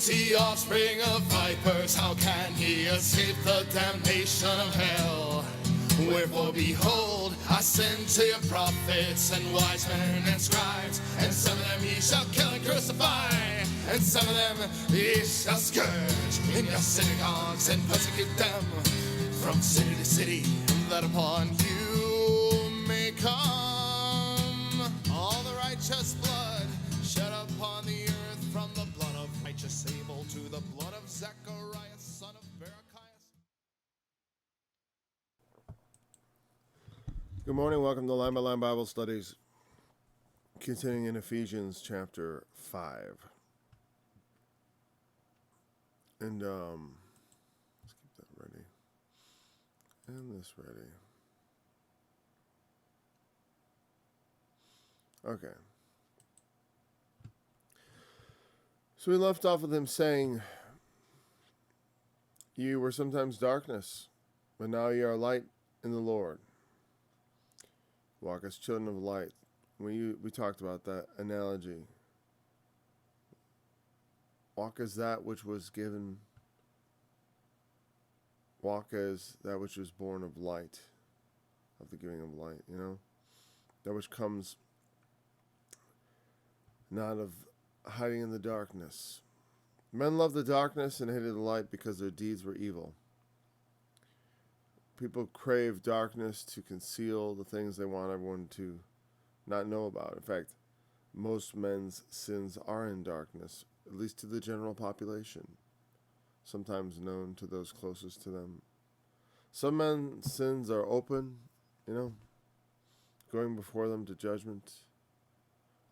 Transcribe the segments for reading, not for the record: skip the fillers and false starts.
mighty offspring of vipers, how can he escape the damnation of hell? Wherefore, behold, I send to you prophets and wise men and scribes, and some of them ye shall kill and crucify, and some of them ye shall scourge in your synagogues and persecute them from city to city, that upon you may come all the righteous blood shed upon the earth, from the blood of righteous Abel to the blood of Zechariah, son of Berechiah. Good morning. Welcome to Line by Line Bible Studies, continuing in Ephesians chapter 5. And let's keep that ready. And this ready. Okay. So we left off with him saying, "You were sometimes darkness, but now you are light in the Lord. Walk as children of light." We talked about that analogy. Walk as that which was given. Walk as that which was born of light, of the giving of light, that which comes not of hiding in the darkness. Men loved the darkness and hated the light because their deeds were evil. People crave darkness to conceal the things they want everyone to not know about. In fact, most men's sins are in darkness, at least to the general population, sometimes known to those closest to them. Some men's sins are open, going before them to judgment.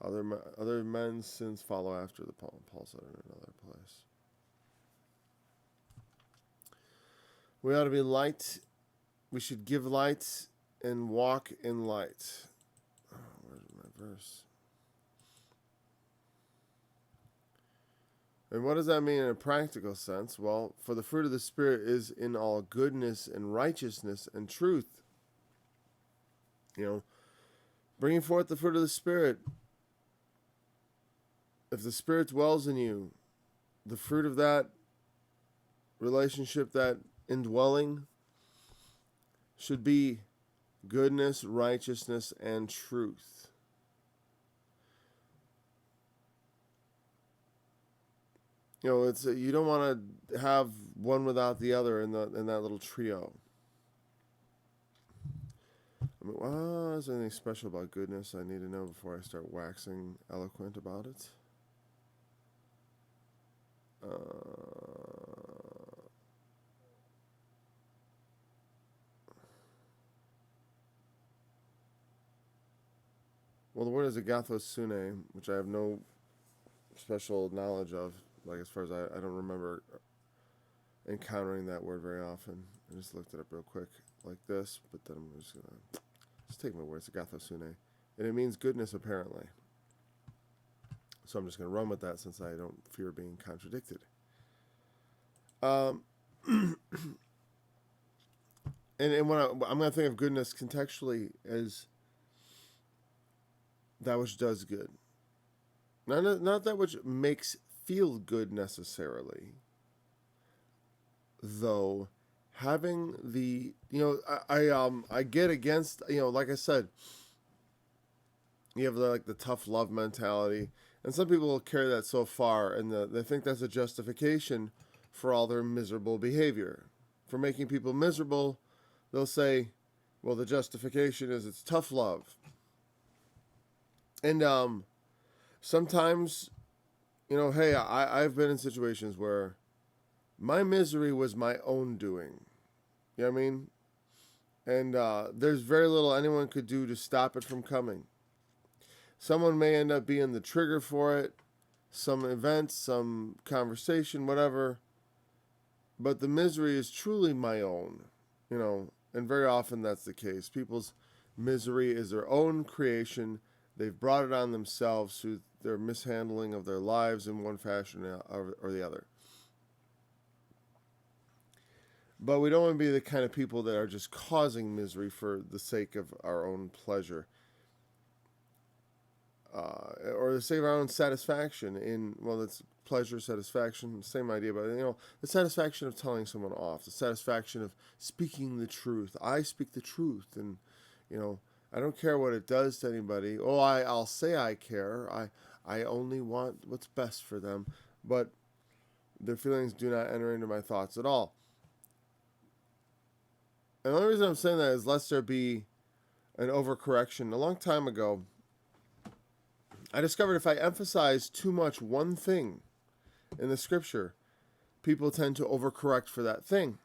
Other men's sins follow after, Paul said in another place. We ought to be light. We should give light and walk in light. Oh, where's my verse? And what does that mean in a practical sense? Well, for the fruit of the Spirit is in all goodness and righteousness and truth. Bringing forth the fruit of the Spirit. If the Spirit dwells in you, the fruit of that relationship, that indwelling, should be goodness, righteousness, and truth. It's you don't want to have one without the other in that little trio. Is there anything special about goodness I need to know before I start waxing eloquent about it? Well, the word is agathosune, which I have no special knowledge of. As far as I don't remember encountering that word very often. I just looked it up real quick, like this, but then I'm just going to take my word. It's agathosune. And it means goodness, apparently. So I'm just going to run with that since I don't fear being contradicted. And when I'm going to think of goodness contextually as that which does good. Not that which makes feel good necessarily. Though having the I get against like I said, you have the tough love mentality, and some people will carry that so far, and they think that's a justification for all their miserable behavior. For making people miserable, they'll say, well, the justification is it's tough love. And sometimes, hey, I've been in situations where my misery was my own doing. You know what I mean? And there's very little anyone could do to stop it from coming. Someone may end up being the trigger for it, some event, some conversation, whatever. But the misery is truly my own, and very often that's the case. People's misery is their own creation. They've brought it on themselves through their mishandling of their lives in one fashion or the other. But we don't want to be the kind of people that are just causing misery for the sake of our own pleasure. Or the sake of our own satisfaction in, pleasure, satisfaction, same idea, but the satisfaction of telling someone off, the satisfaction of speaking the truth. I speak the truth, and I don't care what it does to anybody. Oh, I'll say I care. I only want what's best for them, but their feelings do not enter into my thoughts at all. And the only reason I'm saying that is lest there be an overcorrection. A long time ago, I discovered if I emphasize too much one thing in the scripture, people tend to overcorrect for that thing.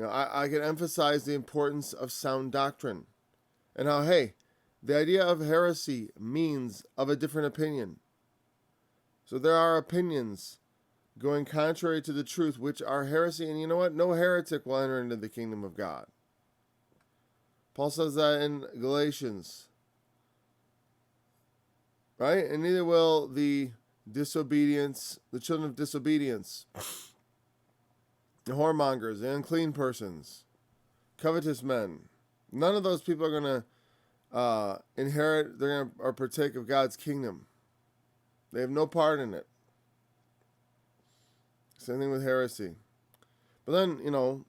I can emphasize the importance of sound doctrine and how, hey, the idea of heresy means of a different opinion. So there are opinions going contrary to the truth, which are heresy. And you know what? No heretic will enter into the kingdom of God. Paul says that in Galatians. Right? And neither will the children of disobedience, the whoremongers, the unclean persons, covetous men. None of those people are going to inherit, they're going to partake of God's kingdom. They have no part in it. Same thing with heresy. But then,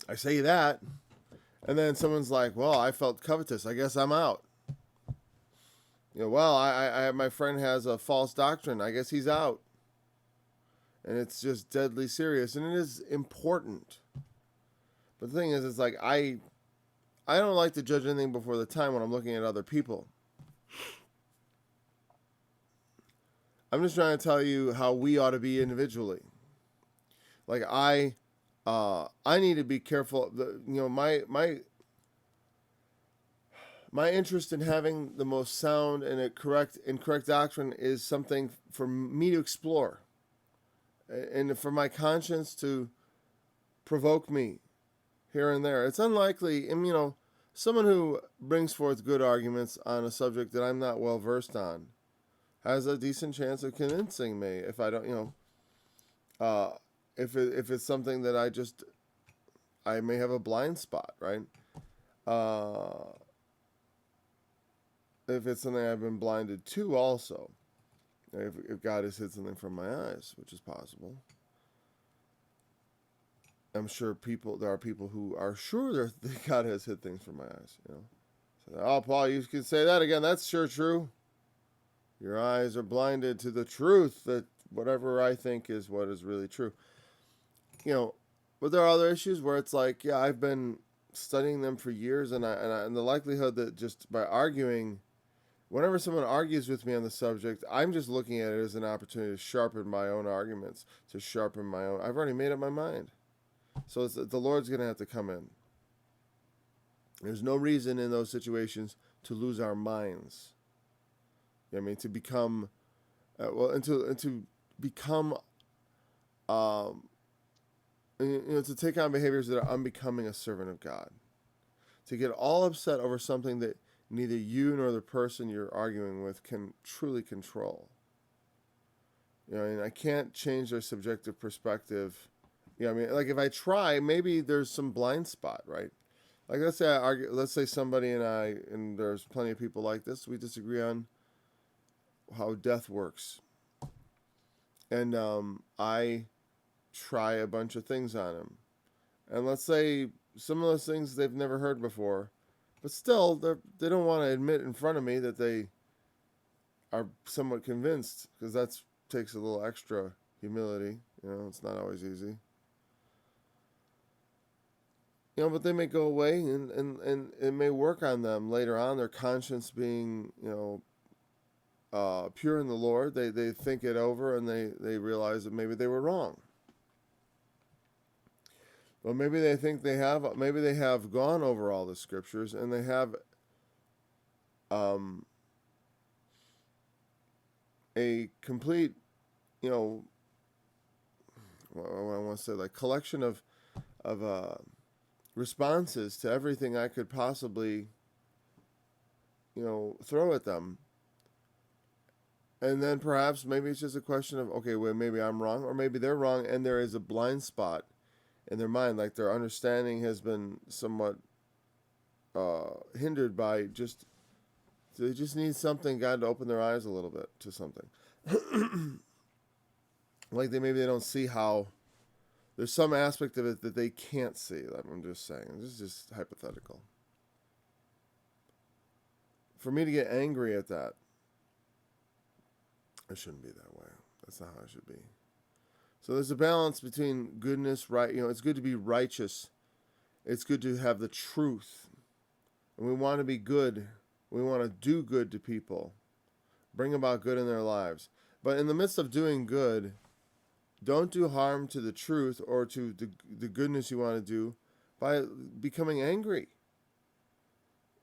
I say that, and then someone's like, well, I felt covetous. I guess I'm out. Well, I my friend has a false doctrine. I guess he's out. And it's just deadly serious. And it is important. But the thing is, it's like, I don't like to judge anything before the time when I'm looking at other people. I'm just trying to tell you how we ought to be individually. Like, I need to be careful. My interest in having the most sound and correct doctrine is something for me to explore, and for my conscience to provoke me here and there. It's unlikely, and someone who brings forth good arguments on a subject that I'm not well versed on has a decent chance of convincing me. If I don't, if it's something that I may have a blind spot, right? If it's something I've been blinded to also. If God has hid something from my eyes, which is possible. I'm sure there are people who are sure that God has hid things from my eyes. So, oh, Paul, you can say that again. That's sure true. Your eyes are blinded to the truth that whatever I think is what is really true. But there are other issues where it's like, yeah, I've been studying them for years, and the likelihood that just by arguing, whenever someone argues with me on the subject, I'm just looking at it as an opportunity to sharpen my own arguments, I've already made up my mind. So the Lord's going to have to come in. There's no reason in those situations to lose our minds. To become, to take on behaviors that are unbecoming a servant of God. To get all upset over something that neither you nor the person you're arguing with can truly control. I can't change their subjective perspective. Like if I try, maybe there's some blind spot, right? Like let's say somebody and there's plenty of people like this, we disagree on how death works. And I try a bunch of things on him. And let's say some of those things they've never heard before, but still they don't want to admit in front of me that they are somewhat convinced, because that takes a little extra humility. It's not always easy. But they may go away and it may work on them later on, their conscience being, pure in the Lord. They think it over and they realize that maybe they were wrong. Well, maybe they think maybe they have gone over all the scriptures and they have a complete, I want to say, like, collection of responses to everything I could possibly, throw at them. And then perhaps maybe it's just a question of, okay, well, maybe I'm wrong, or maybe they're wrong, and there is a blind spot in their mind, like their understanding has been somewhat hindered by just They just need something, God, to open their eyes a little bit to something. Like maybe they don't see how there's some aspect of it that they can't see. I'm just saying. This is just hypothetical. For me to get angry at that, it shouldn't be that way. That's not how it should be. So there's a balance between goodness, right? It's good to be righteous. It's good to have the truth. And we want to be good. We want to do good to people. Bring about good in their lives. But in the midst of doing good, don't do harm to the truth or to the goodness you want to do by becoming angry.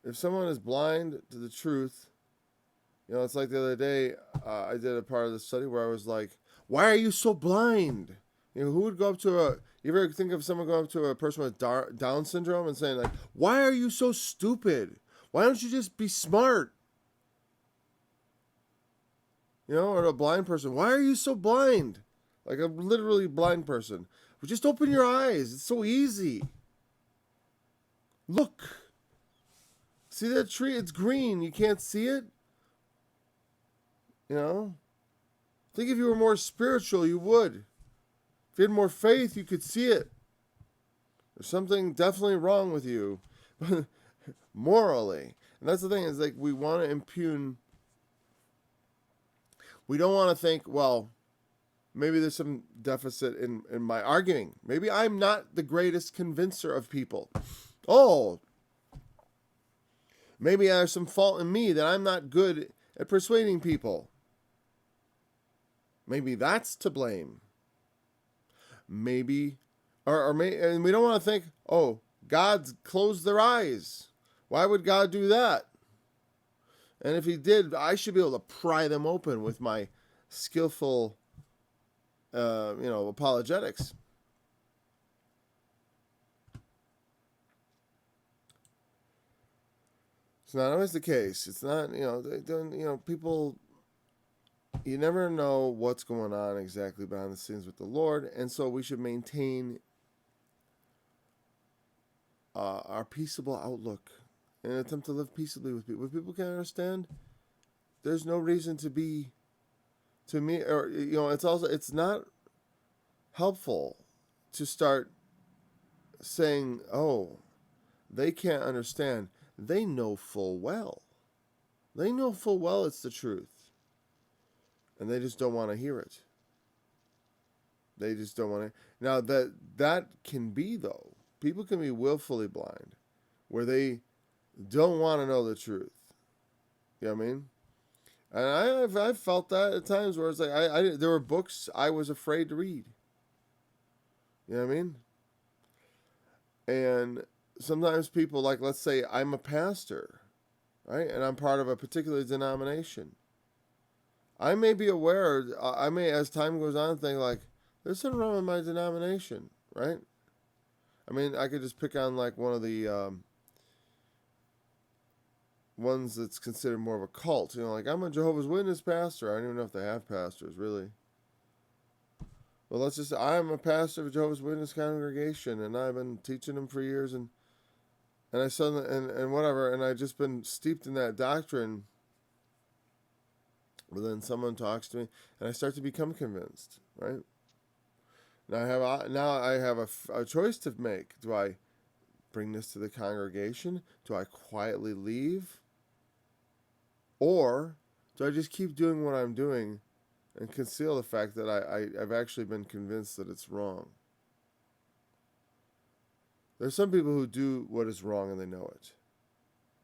If someone is blind to the truth, it's like the other day, I did a part of the study where I was like, why are you so blind? Who would go up to you ever think of someone going up to a person with Down syndrome and saying like, why are you so stupid? Why don't you just be smart? Or a blind person, why are you so blind? Like a literally blind person. Well, just open your eyes. It's so easy. Look. See that tree? It's green. You can't see it? Think if you were more spiritual, you would. If you had more faith, you could see it. There's something definitely wrong with you. Morally. And that's the thing, is like we want to impugn. We don't want to think, well, maybe there's some deficit in my arguing. Maybe I'm not the greatest convincer of people. Oh, maybe there's some fault in me that I'm not good at persuading people. Maybe that's to blame. Maybe, and we don't want to think, oh, God's closed their eyes. Why would God do that? And if he did, I should be able to pry them open with my skillful, apologetics. It's not always the case. It's not, people, you never know what's going on exactly behind the scenes with the Lord. And so we should maintain our peaceable outlook and attempt to live peaceably with people. If people can understand, there's no reason to be, to me, or, it's not helpful to start saying, oh, they can't understand. They know full well. They know full well it's the truth. And they just don't want to hear it. They just don't want to. Now, that can be, though. People can be willfully blind, where they don't want to know the truth. You know what I mean? And I've felt that at times where it's like, there were books I was afraid to read. You know what I mean? And sometimes people, like, let's say I'm a pastor, right? And I'm part of a particular denomination. I may be aware, I may, as time goes on, think like, there's something wrong with my denomination, right? I mean, I could just pick on like one of the ones that's considered more of a cult. Like I'm a Jehovah's Witness pastor. I don't even know if they have pastors, really. Well, let's just say I'm a pastor of a Jehovah's Witness congregation, and I've been teaching them for years, and I suddenly, and whatever, and I've just been steeped in that doctrine. But then someone talks to me, and I start to become convinced, right? Now I have a choice to make. Do I bring this to the congregation? Do I quietly leave? Or do I just keep doing what I'm doing and conceal the fact that I've actually been convinced that it's wrong? There's some people who do what is wrong and they know it.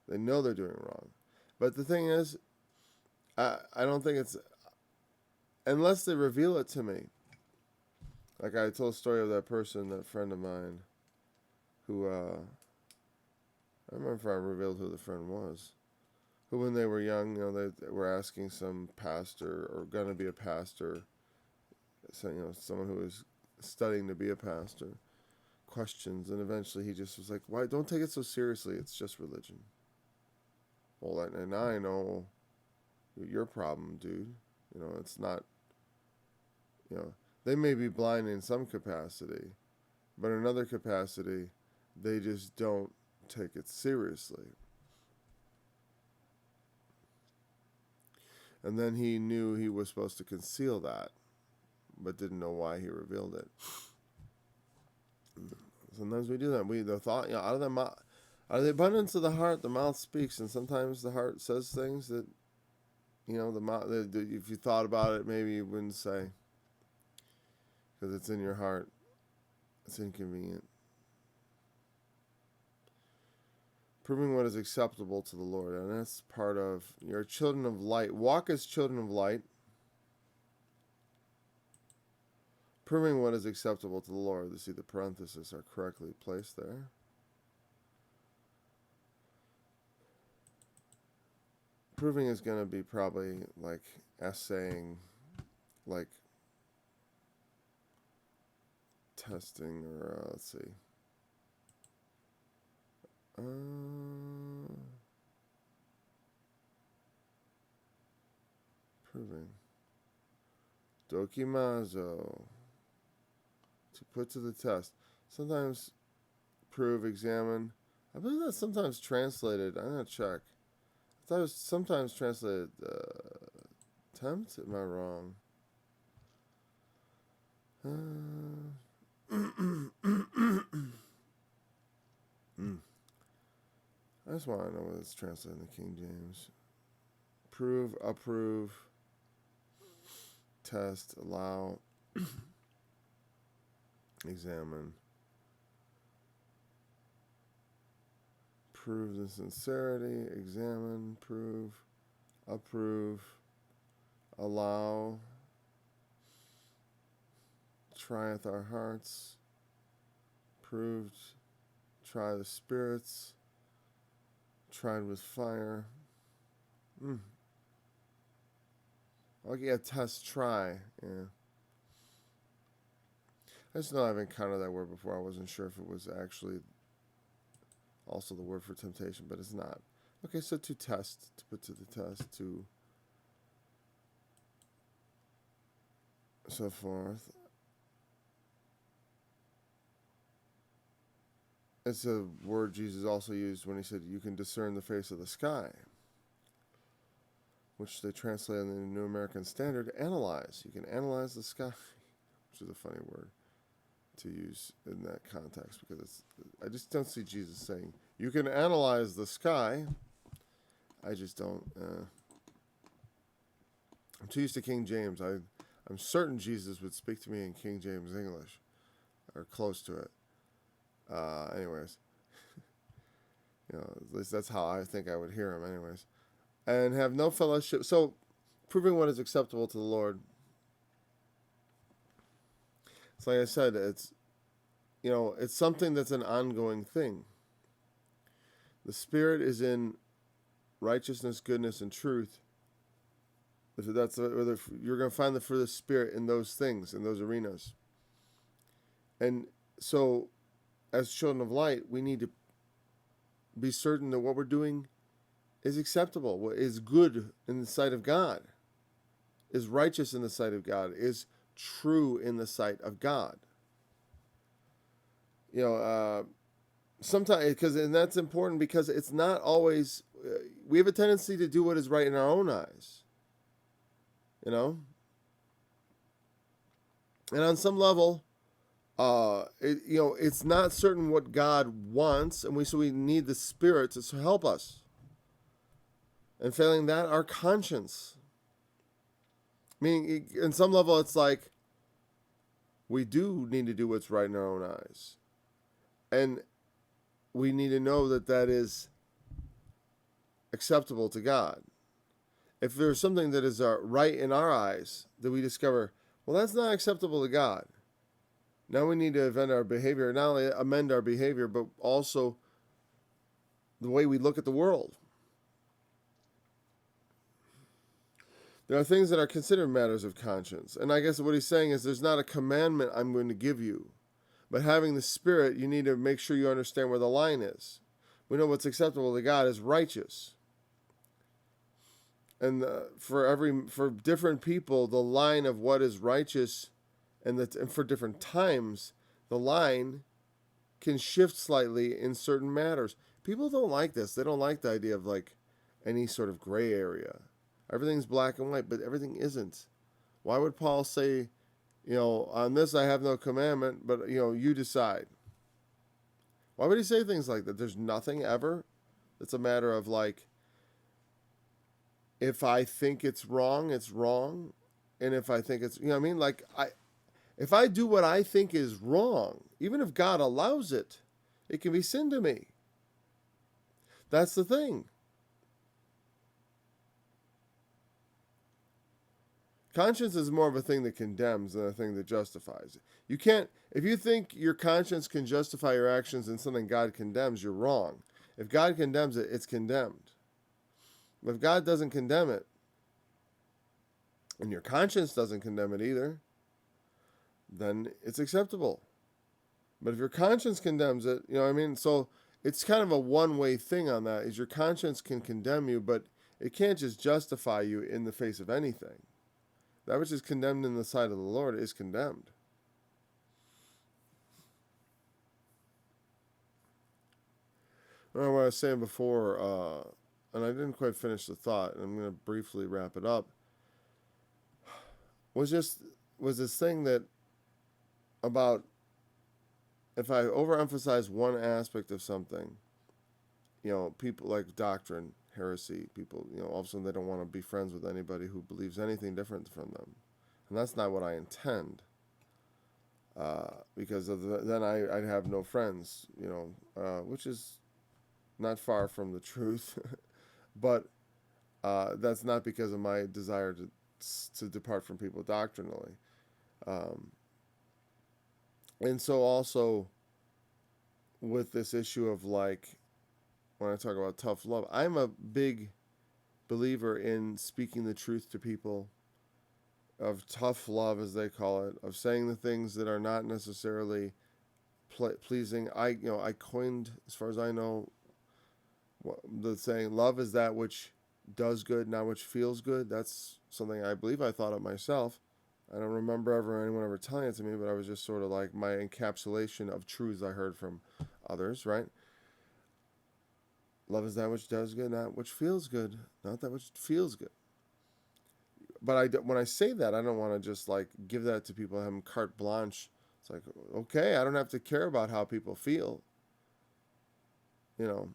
They know they're doing wrong. But the thing is, I don't think it's, unless they reveal it to me. Like I told a story of that person, that friend of mine, who, I don't remember if I revealed who the friend was, who when they were young, they were asking some pastor, or going to be a pastor, so, someone who was studying to be a pastor, questions, and eventually he just was like, why, don't take it so seriously, it's just religion. Well, and now I know your problem, dude. It's not, they may be blind in some capacity, but in another capacity, they just don't take it seriously. And then he knew he was supposed to conceal that, but didn't know why he revealed it. Sometimes we do that. The thought, out of the abundance of the heart, the mouth speaks, and sometimes the heart says things that, the mouth. If you thought about it, maybe you wouldn't say, because it's in your heart. It's inconvenient. Proving what is acceptable to the Lord, and that's part of your children of light. Walk as children of light. Proving what is acceptable to the Lord. You see the parentheses are correctly placed there. Proving is going to be probably like essaying, like testing, or let's see. Proving. Dokimazo. To put to the test. Sometimes prove, examine. I believe that's sometimes translated. I'm going to check. I thought it was sometimes translated tempt. Am I wrong? I just want to know what it's translated in the King James. Prove, approve, test, allow, examine. Prove the sincerity, examine, prove, approve, allow, trieth our hearts, proved, try the spirits, tried with fire. Okay, test, try. Yeah. I just know I've encountered that word before. I wasn't sure if it was actually also the word for temptation, but it's not. Okay, so to test, to put to the test, to so forth. It's a word Jesus also used when he said, you can discern the face of the sky, which they translate in the New American Standard, analyze. You can analyze the sky, which is a funny word to use in that context, because I just don't see Jesus saying, you can analyze the sky. I just don't. I'm too used to King James. I'm certain Jesus would speak to me in King James English, or close to it. Anyways, at least that's how I think I would hear him anyways. And have no fellowship. So, proving what is acceptable to the Lord. It's like I said, it's something that's an ongoing thing. The Spirit is in righteousness, goodness, and truth. You're going to find the fruit of the Spirit in those things, in those arenas. And so, as children of light, we need to be certain that what we're doing is acceptable, what is good in the sight of God, is righteous in the sight of God, is true in the sight of God. Sometimes, and that's important, because it's not always, we have a tendency to do what is right in our own eyes, and on some level, it's not certain what God wants, and so we need the Spirit to help us. And failing that, our conscience. Meaning, in some level, it's like we do need to do what's right in our own eyes, and we need to know that that is acceptable to God. If there's something that is right in our eyes that we discover, well, that's not acceptable to God. Now we need to amend our behavior, not only amend our behavior, but also the way we look at the world. There are things that are considered matters of conscience. And I guess what he's saying is there's not a commandment I'm going to give you. But having the Spirit, you need to make sure you understand where the line is. We know what's acceptable to God is righteous. And for different people, the line of what is righteous, and for different times, the line can shift slightly in certain matters. People don't like this. They don't like the idea of like any sort of gray area. Everything's black and white, but everything isn't. Why would Paul say, on this I have no commandment, but, you decide? Why would he say things like that? There's nothing ever that's a matter of like, if I think it's wrong, it's wrong. And if I think it's, like if I do what I think is wrong, even if God allows it, it can be sin to me. That's the thing. Conscience is more of a thing that condemns than a thing that justifies. You can't, if you think your conscience can justify your actions in something God condemns, you're wrong. If God condemns it, it's condemned. But if God doesn't condemn it, and your conscience doesn't condemn it either, then it's acceptable. But if your conscience condemns it, so it's kind of a one-way thing on that, is your conscience can condemn you, but it can't just justify you in the face of anything. That which is condemned in the sight of the Lord is condemned. Remember what I was saying before, and I didn't quite finish the thought, and I'm going to briefly wrap it up, was this thing that about if I overemphasize one aspect of something, people like doctrine, heresy, people, all of a sudden they don't want to be friends with anybody who believes anything different from them. And that's not what I intend. Because then I'd have no friends, which is not far from the truth. But that's not because of my desire to depart from people doctrinally. And so also with this issue of like, when I talk about tough love, I'm a big believer in speaking the truth to people, of tough love, as they call it, of saying the things that are not necessarily pleasing. I coined, as far as I know, the saying, love is that which does good, not which feels good. That's something I believe I thought of myself. I don't remember anyone ever telling it to me, but I was just sort of like my encapsulation of truths I heard from others, right? Love is that which does good, not which feels good, not that which feels good. But when I say that, I don't want to just like give that to people and have them carte blanche. It's like, okay, I don't have to care about how people feel. And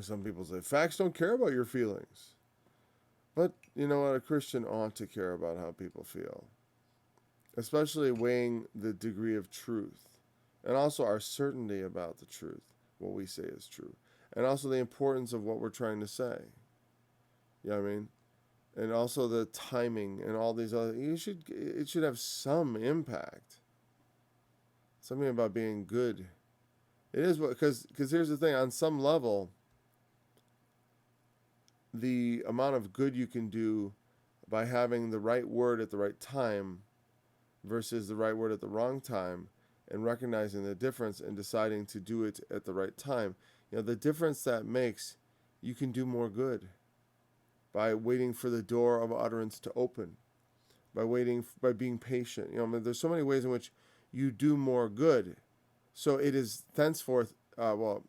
some people say, facts don't care about your feelings. But you know what? A Christian ought to care about how people feel, especially weighing the degree of truth and also our certainty about the truth, what we say is true, and also the importance of what we're trying to say. You know what I mean? And also the timing and all these other, it should have some impact. Something about being good. It is because here's the thing, on some level, the amount of good you can do by having the right word at the right time versus the right word at the wrong time, and recognizing the difference and deciding to do it at the right time. The difference that makes, you can do more good by waiting for the door of utterance to open, by being patient. There's so many ways in which you do more good. So it is thenceforth. So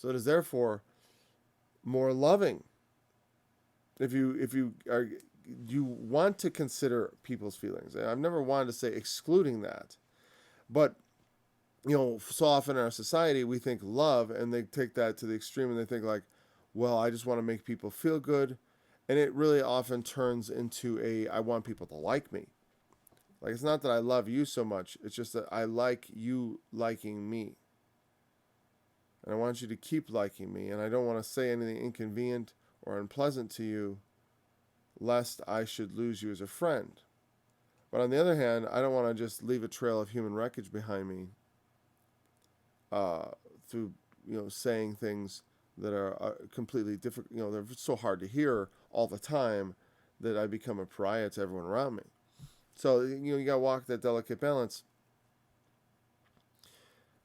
it is therefore more loving. If you want to consider people's feelings, and I've never wanted to say excluding that, but so often in our society we think love, and they take that to the extreme, and they think like, well, I just want to make people feel good, and it really often turns into I want people to like me. Like, it's not that I love you so much, it's just that I like you liking me. And I want you to keep liking me, and I don't want to say anything inconvenient or unpleasant to you, lest I should lose you as a friend. But on the other hand, I don't want to just leave a trail of human wreckage behind me through saying things that are completely different. They're so hard to hear all the time that I become a pariah to everyone around me. So you got to walk that delicate balance,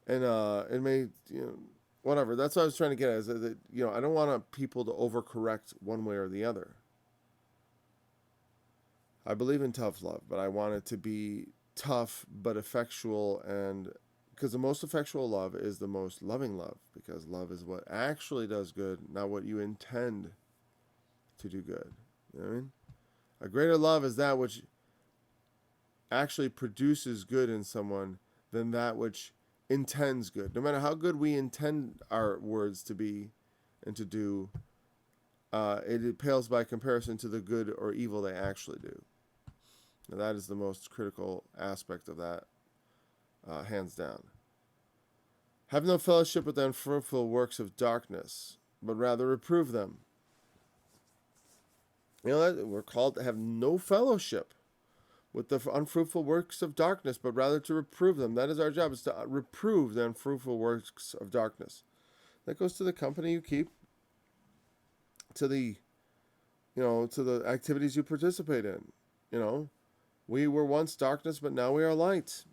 and it may whatever. That's what I was trying to get at. Is that I don't want people to overcorrect one way or the other. I believe in tough love, but I want it to be tough but effectual, and because the most effectual love is the most loving love, because love is what actually does good, not what you intend. to do good. You know what I mean? A greater love is that which actually produces good in someone than that which intends good. No matter how good we intend our words to be and to do, it pales by comparison to the good or evil they actually do. Now, that is the most critical aspect of that, hands down. Have no fellowship with the unfruitful works of darkness, but rather reprove them. You know, we're called to have no fellowship with the unfruitful works of darkness, but rather to reprove them. That is our job, is to reprove the unfruitful works of darkness. That goes to the company you keep, to the, to the activities you participate in. We were once darkness, but now we are light.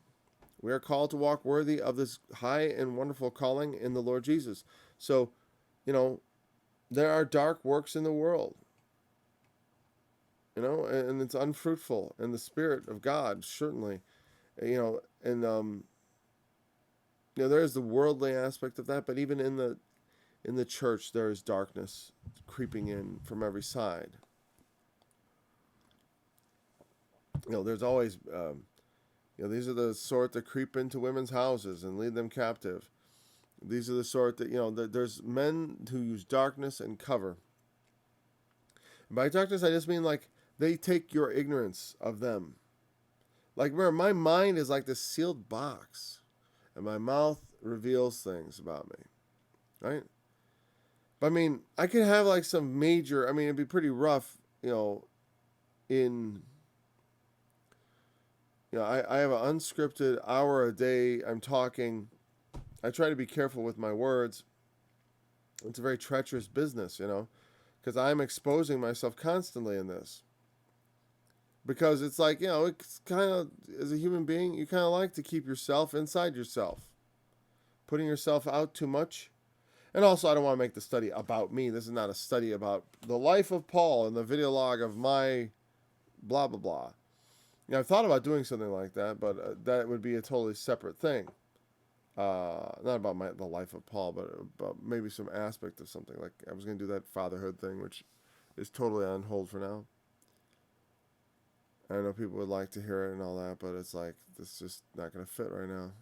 We are called to walk worthy of this high and wonderful calling in the Lord Jesus. So, there are dark works in the world. And it's unfruitful in the Spirit of God, certainly. There is the worldly aspect of that, but even in the church, there is darkness creeping in from every side. There's always, these are the sort that creep into women's houses and lead them captive. These are the sort that, there's men who use darkness and cover. And by darkness, I just mean like they take your ignorance of them. Like, remember, my mind is like this sealed box, and my mouth reveals things about me, right? But I mean, I could have like some major, it'd be pretty rough, I have an unscripted hour a day. I'm talking. I try to be careful with my words. It's a very treacherous business, because I'm exposing myself constantly in this. Because it's like, it's kind of, as a human being, you kind of like to keep yourself inside yourself. Putting yourself out too much. And also, I don't want to make the study about me. This is not a study about the life of Paul and the video log of my blah, blah, blah. I've thought about doing something like that, but that would be a totally separate thing. Not about the life of Paul, but about maybe some aspect of something. Like, I was going to do that fatherhood thing, which is totally on hold for now. I know people would like to hear it and all that, but it's like, it's just not going to fit right now.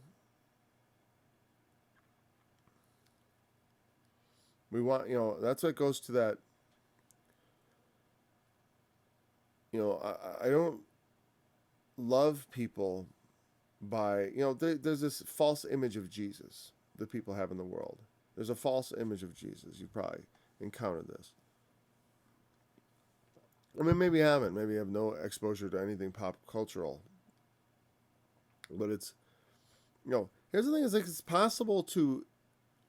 We want, that's what goes to that. I don't love people by, there's this false image of Jesus that people have in the world. There's a false image of Jesus. You probably encountered this. Maybe you haven't. Maybe you have no exposure to anything pop cultural. But it's, here's the thing, is like it's possible to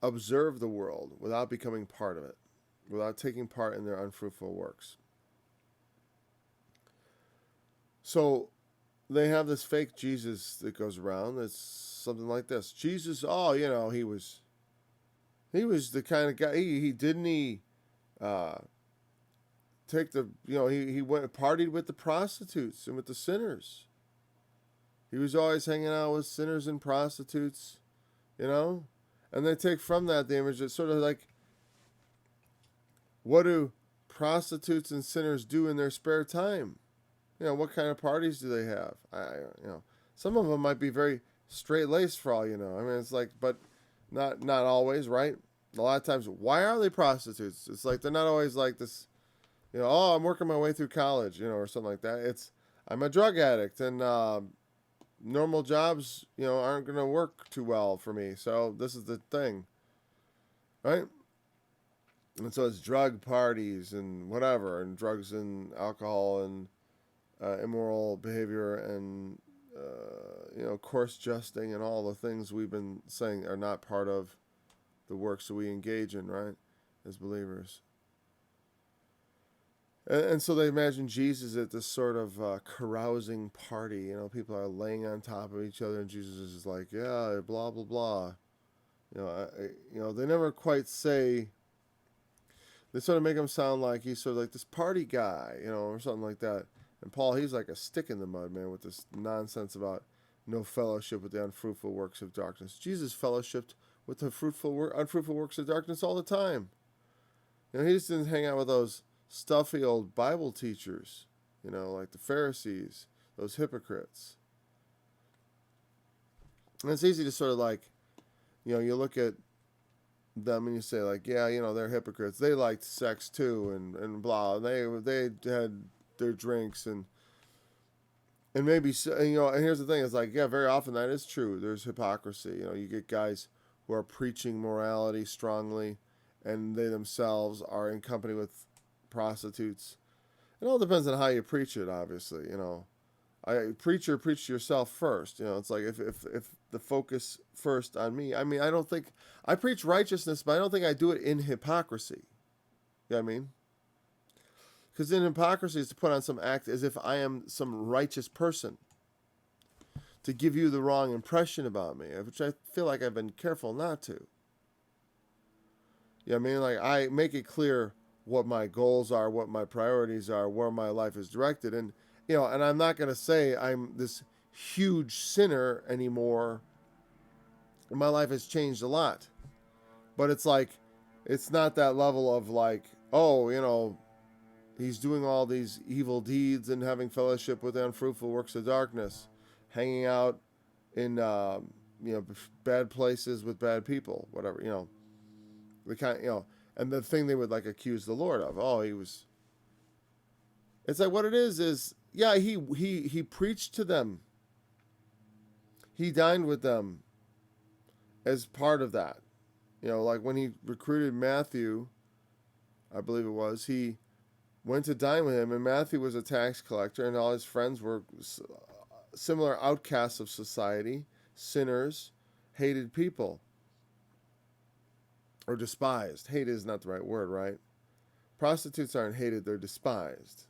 observe the world without becoming part of it, without taking part in their unfruitful works. So they have this fake Jesus that goes around that's something like this. Jesus, he was the kind of guy, he take the, he went partied with the prostitutes and with the sinners. He was always hanging out with sinners and prostitutes, and they take from that the image that sort of like, what do prostitutes and sinners do in their spare time? What kind of parties do they have? Some of them might be very straight-laced for all you know. It's like, but not always, right? A lot of times, why are they prostitutes? It's like, they're not always like this, I'm working my way through college, or something like that. It's, I'm a drug addict, and normal jobs, aren't going to work too well for me. So this is the thing, right? And so it's drug parties and whatever, and drugs and alcohol and immoral behavior and, course justing and all the things we've been saying are not part of the works that we engage in, right, as believers. And so they imagine Jesus at this sort of carousing party. People are laying on top of each other, and Jesus is like, yeah, blah, blah, blah. They never quite say, they sort of make him sound like he's sort of like this party guy, or something like that. And Paul, he's like a stick in the mud, man, with this nonsense about no fellowship with the unfruitful works of darkness. Jesus fellowshipped with the unfruitful works of darkness all the time. He just didn't hang out with those stuffy old Bible teachers, like the Pharisees, those hypocrites. And it's easy to sort of like, you look at them and you say like, yeah, they're hypocrites. They liked sex too, and blah. They had their drinks and maybe, and here's the thing, it's like, yeah, very often that is true. There's hypocrisy. You get guys who are preaching morality strongly, and they themselves are in company with prostitutes. It all depends on how you preach it, obviously. Preach to yourself first. It's like if the focus first on me. I mean, I don't think I preach righteousness, but I don't think I do it in hypocrisy. You know what I mean? Because in hypocrisy is to put on some act as if I am some righteous person, to give you the wrong impression about me, which I feel like I've been careful not to. Yeah, I mean, like, I make it clear what my goals are, what my priorities are, where my life is directed. And, and I'm not going to say I'm this huge sinner anymore. My life has changed a lot. But it's like, it's not that level of like, oh, he's doing all these evil deeds and having fellowship with the unfruitful works of darkness, hanging out in, bad places with bad people, whatever, the kind, and the thing they would like accuse the Lord of, it's like what it is, yeah, he preached to them. He dined with them as part of that. Like when he recruited Matthew, I believe it was, he went to dine with him, and Matthew was a tax collector, and all his friends were similar outcasts of society, sinners, hated people, or despised. Hate is not the right word, right? Prostitutes aren't hated, they're despised.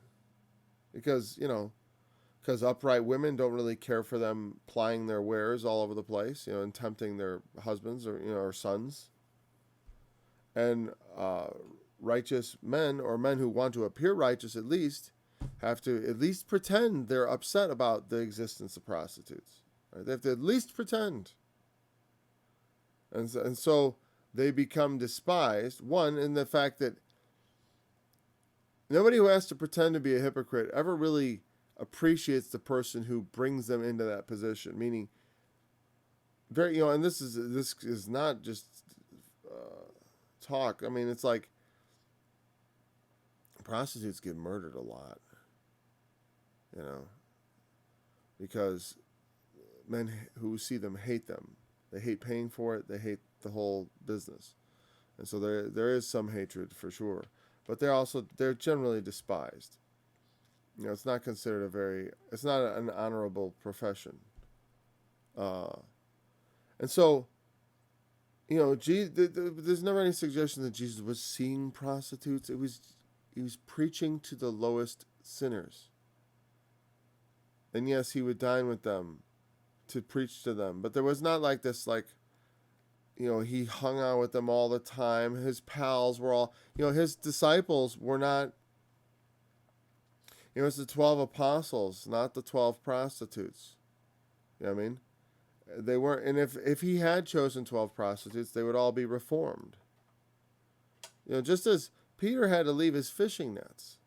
Because upright women don't really care for them plying their wares all over the place, and tempting their husbands or sons. And righteous men, or men who want to appear righteous at least, have to at least pretend they're upset about the existence of prostitutes. Right? They have to at least pretend. And so they become despised, one, in the fact that nobody who has to pretend to be a hypocrite ever really appreciates the person who brings them into that position. Meaning, very, and this is not just talk. I mean, it's like prostitutes get murdered a lot, because men who see them hate them. They hate paying for it. They hate the whole business. And so there is some hatred for sure. But they're generally despised. It's not considered it's not an honorable profession. And so, there's never any suggestion that Jesus was seeing prostitutes. He was preaching to the lowest sinners. And yes, he would dine with them to preach to them. But there was not like this, like, he hung out with them all the time. His pals were all, his disciples were not, it was the 12 apostles, not the 12 prostitutes. You know what I mean? They weren't, and if he had chosen 12 prostitutes, they would all be reformed. Just as Peter had to leave his fishing nets.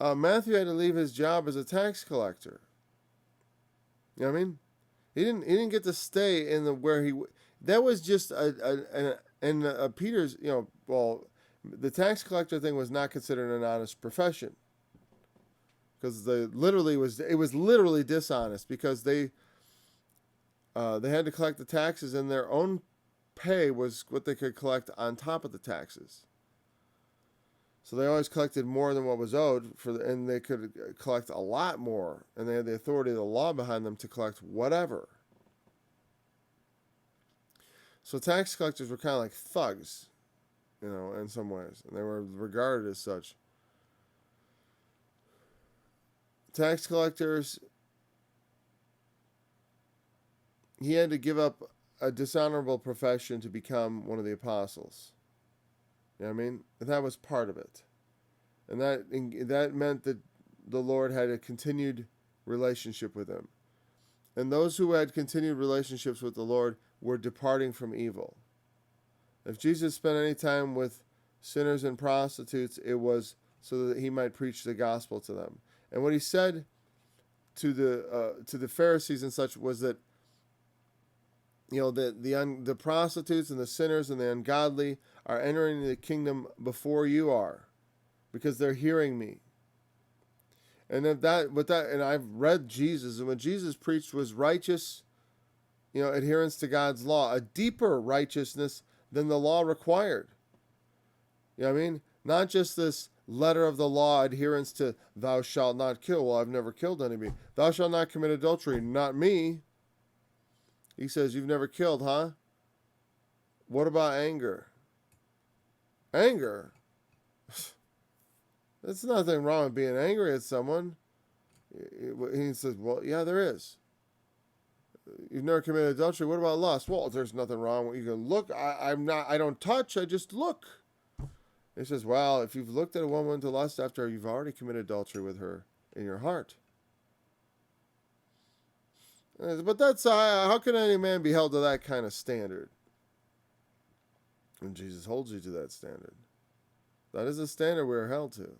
Matthew had to leave his job as a tax collector. You know what I mean? He didn't get to stay in that was just Peter's, the tax collector thing was not considered an honest profession. Because it was literally dishonest, because they had to collect the taxes, and their own pay was what they could collect on top of the taxes. So they always collected more than what was owed, and they could collect a lot more, and they had the authority of the law behind them to collect whatever. So tax collectors were kind of like thugs, in some ways, and they were regarded as such. Tax collectors, he had to give up a dishonorable profession to become one of the apostles. You know what I mean? And that was part of it. And that meant that the Lord had a continued relationship with him. And those who had continued relationships with the Lord were departing from evil. If Jesus spent any time with sinners and prostitutes, it was so that he might preach the gospel to them. And what he said to the Pharisees and such was that, the prostitutes and the sinners and the ungodly are entering the kingdom before you are, because they're hearing me. And and I've read Jesus, and what Jesus preached was righteous, adherence to God's law, a deeper righteousness than the law required. You know what I mean? Not just this letter of the law adherence to thou shalt not kill. Well, I've never killed anybody. Thou shalt not commit adultery. Not me. He says, you've never killed, huh? What about anger? Anger? There's nothing wrong with being angry at someone. He says, well, yeah, there is. You've never committed adultery. What about lust? Well, there's nothing wrong. You can look. I don't touch. I just look. He says, well, if you've looked at a woman to lust after, you've already committed adultery with her in your heart. But that's, how can any man be held to that kind of standard? And Jesus holds you to that standard. That is the standard we're held to.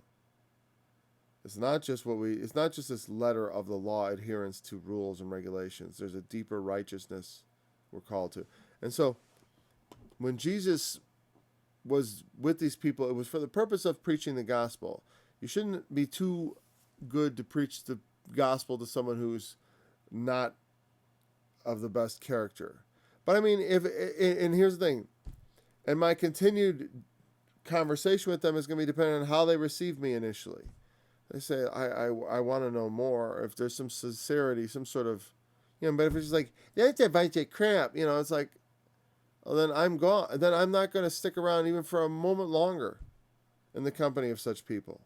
It's not just this letter of the law adherence to rules and regulations. There's a deeper righteousness we're called to. And so when Jesus was with these people, it was for the purpose of preaching the gospel. You shouldn't be too good to preach the gospel to someone who's not of the best character. But I mean, and here's the thing, and my continued conversation with them is going to be dependent on how they receive me initially. They say, I want to know more. If there's some sincerity, some sort of, but if it's just like, that's a bunch of crap, it's like, well, then I'm gone. Then I'm not going to stick around even for a moment longer in the company of such people.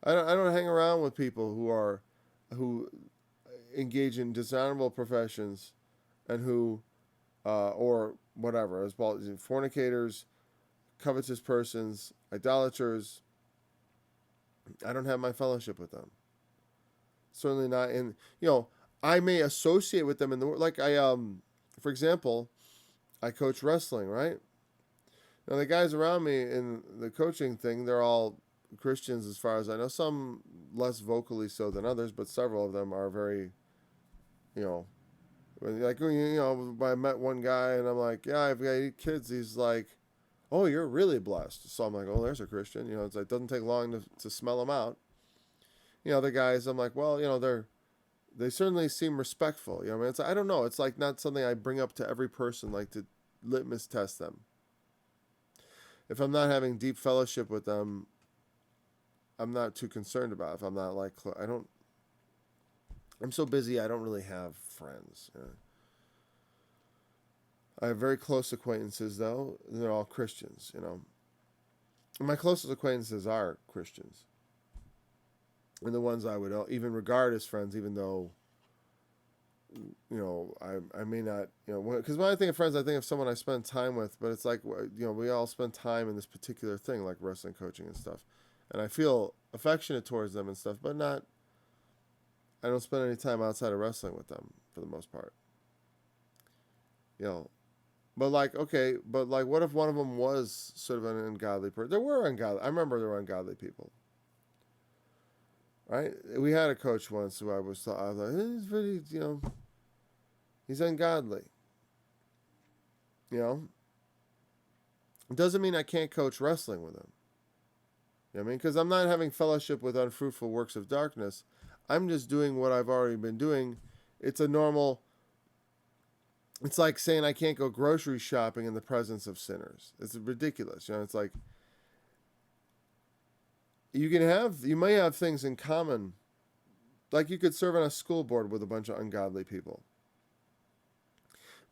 I don't hang around with people who engage in dishonorable professions and who, or whatever, as well as fornicators, covetous persons, idolaters. I don't have my fellowship with them. Certainly not in, I may associate with them in the, like for example, I coach wrestling, right? Now the guys around me in the coaching thing, they're all Christians as far as I know. Some less vocally so than others, but several of them are very, like, I met one guy and I'm like, yeah, I've got 8 kids. He's like, oh, you're really blessed. So I'm like, oh, there's a Christian. It's like, it doesn't take long to smell them out. The guys, I'm like, well, they certainly seem respectful. It's, I don't know. It's like not something I bring up to every person, like to litmus test them. If I'm not having deep fellowship with them, I'm not too concerned about it. If I'm not like, I'm so busy, I don't really have friends. I have very close acquaintances, though. They're all Christians, And my closest acquaintances are Christians. And the ones I would even regard as friends, even though, I may not, because when I think of friends, I think of someone I spend time with, but it's like, we all spend time in this particular thing, like wrestling coaching and stuff. And I feel affectionate towards them and stuff, but I don't spend any time outside of wrestling with them for the most part. But what if one of them was sort of an ungodly person? There were ungodly. I remember there were ungodly people. Right? We had a coach once who I was like, he's really, he's ungodly. It doesn't mean I can't coach wrestling with him. Because I'm not having fellowship with unfruitful works of darkness. I'm just doing what I've already been doing. It's like saying I can't go grocery shopping in the presence of sinners. It's ridiculous. It's like, you may have things in common. Like you could serve on a school board with a bunch of ungodly people.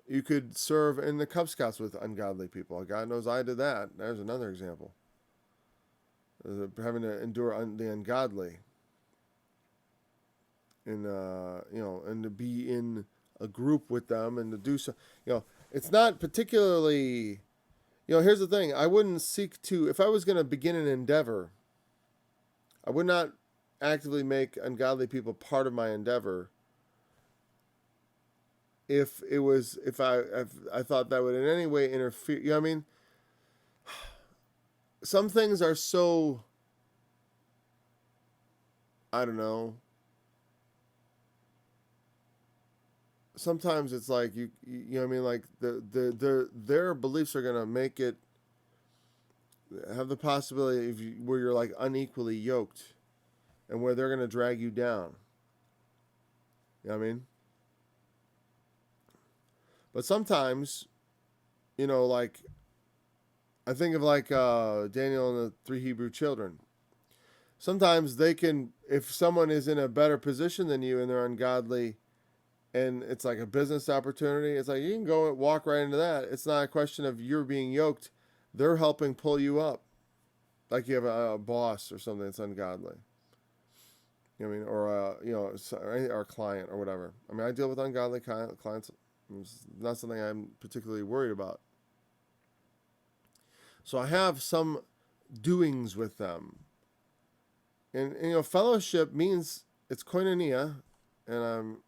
You could serve in the Cub Scouts with ungodly people. God knows I did that. There's another example. Having to endure the ungodly. And, and to be in a group with them and to do so, it's not particularly, here's the thing. I wouldn't seek to, if I was going to begin an endeavor, I would not actively make ungodly people part of my endeavor if I thought that would in any way interfere. some things are so, I don't know. Sometimes it's like you know what I mean, like their beliefs are gonna make it have the possibility of where you're like unequally yoked, and where they're gonna drag you down. You know what I mean? But sometimes, like I think of like Daniel and the 3 Hebrew children. Sometimes they can, if someone is in a better position than you and they're ungodly, and it's like a business opportunity, it's like you can go and walk right into that. It's not a question of you're being yoked. They're helping pull you up. Like you have a boss or something that's ungodly. You know what I mean? Or a client or whatever. I mean, I deal with ungodly clients. It's not something I'm particularly worried about. So I have some doings with them. And fellowship means it's koinonia, and I'm